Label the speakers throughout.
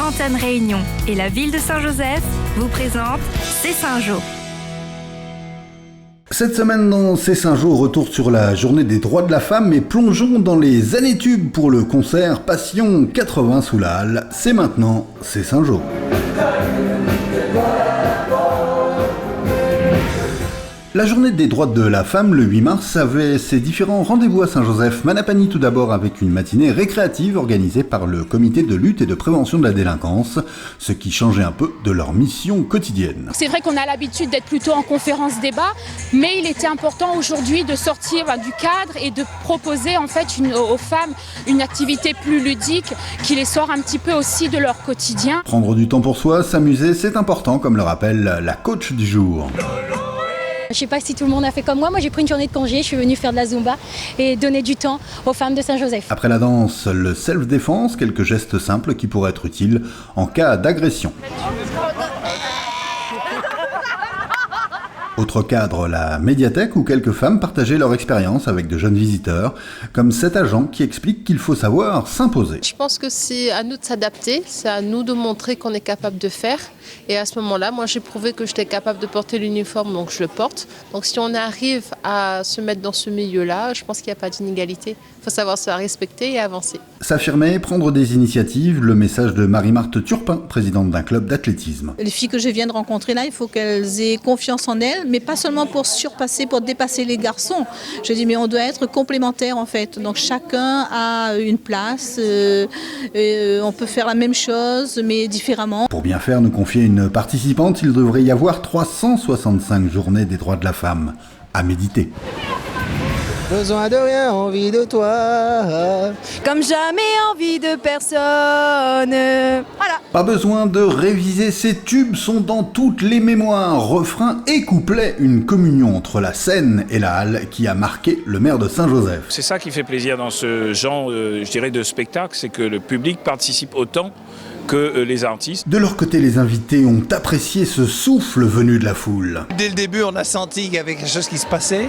Speaker 1: Antenne Réunion et la ville de Saint-Joseph vous présentent C'est Saint-Jo.
Speaker 2: Cette semaine dans C'est Saint-Jo, retour sur la journée des droits de la femme et plongeons dans les années tubes pour le concert Passion 80 sous la Halle. C'est maintenant, C'est Saint-Jo. La journée des droits de la femme, le 8 mars, avait ses différents rendez-vous à Saint-Joseph. Manapani tout d'abord avec une matinée récréative organisée par le comité de lutte et de prévention de la délinquance, ce qui changeait un peu de leur mission quotidienne.
Speaker 3: C'est vrai qu'on a l'habitude d'être plutôt en conférence-débat, mais il était important aujourd'hui de sortir du cadre et de proposer en fait aux femmes une activité plus ludique qui les sort un petit peu aussi de leur quotidien.
Speaker 2: Prendre du temps pour soi, s'amuser, c'est important, comme le rappelle la coach du jour.
Speaker 4: Je sais pas si tout le monde a fait comme moi j'ai pris une journée de congé, je suis venue faire de la Zumba et donner du temps aux femmes de Saint-Joseph.
Speaker 2: Après la danse, le self-défense, quelques gestes simples qui pourraient être utiles en cas d'agression. Autre cadre, la médiathèque où quelques femmes partageaient leur expérience avec de jeunes visiteurs, comme cet agent qui explique qu'il faut savoir s'imposer.
Speaker 5: Je pense que c'est à nous de s'adapter, c'est à nous de montrer qu'on est capable de faire. Et à ce moment-là, moi j'ai prouvé que j'étais capable de porter l'uniforme, donc je le porte. Donc si on arrive à se mettre dans ce milieu-là, je pense qu'il n'y a pas d'inégalité. Il faut savoir se respecter et avancer.
Speaker 2: S'affirmer, prendre des initiatives, le message de Marie-Marthe Turpin, présidente d'un club d'athlétisme.
Speaker 6: Les filles que je viens de rencontrer là, il faut qu'elles aient confiance en elles, mais pas seulement pour surpasser, pour dépasser les garçons. Je dis, mais on doit être complémentaires en fait. Donc chacun a une place, on peut faire la même chose, mais différemment.
Speaker 2: Pour bien faire, nous confier une participante, il devrait y avoir 365 journées des droits de la femme à méditer.
Speaker 7: Besoin de rien, envie de toi.
Speaker 8: Comme jamais envie de personne. Voilà.
Speaker 2: Pas besoin de réviser, ces tubes sont dans toutes les mémoires. Refrain et couplet, une communion entre la scène et la halle qui a marqué le maire de Saint-Joseph.
Speaker 9: C'est ça qui fait plaisir dans ce genre, de spectacle, c'est que le public participe autant que les artistes.
Speaker 2: De leur côté, les invités ont apprécié ce souffle venu de la foule.
Speaker 7: Dès le début, on a senti qu'il y avait quelque chose qui se passait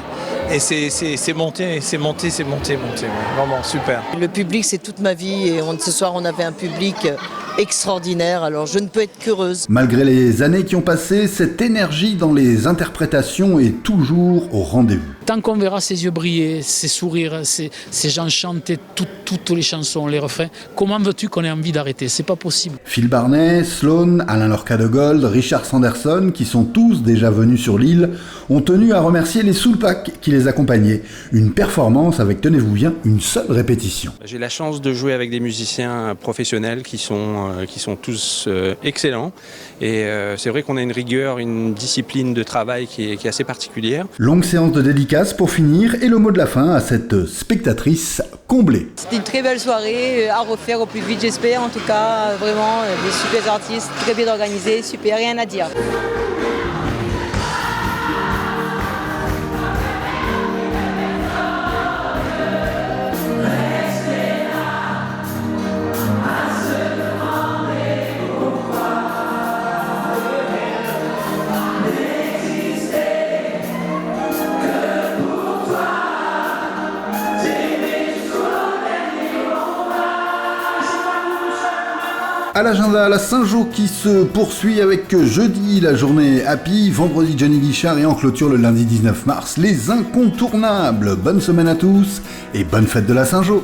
Speaker 7: et c'est monté. Vraiment super.
Speaker 10: Le public, c'est toute ma vie et ce soir, on avait un public extraordinaire, alors je ne peux être qu'heureuse.
Speaker 2: Malgré les années qui ont passé, cette énergie dans les interprétations est toujours au rendez-vous.
Speaker 11: Tant qu'on verra ses yeux briller, ses sourires, ces gens chanter toutes les chansons, les refrains, comment veux-tu qu'on ait envie d'arrêter? C'est pas possible.
Speaker 2: Phil Barnet, Sloan, Alain Lorca de Gold, Richard Sanderson, qui sont tous déjà venus sur l'île, ont tenu à remercier les Soulpac qui les accompagnaient. Une performance avec, tenez-vous bien, une seule répétition.
Speaker 12: J'ai la chance de jouer avec des musiciens professionnels qui sont tous excellents. Et c'est vrai qu'on a une rigueur, une discipline de travail qui est assez particulière.
Speaker 2: Longue séance de dédicaces pour finir et le mot de la fin à cette spectatrice comblée.
Speaker 8: C'était une très belle soirée à refaire au plus vite, j'espère. En tout cas, vraiment, des super artistes, très bien organisés, super, rien à dire.
Speaker 2: À l'agenda, la Saint-Jo qui se poursuit avec jeudi la journée Happy, vendredi Johnny Guichard et en clôture le lundi 19 mars les incontournables. Bonne semaine à tous et bonne fête de la Saint-Jo.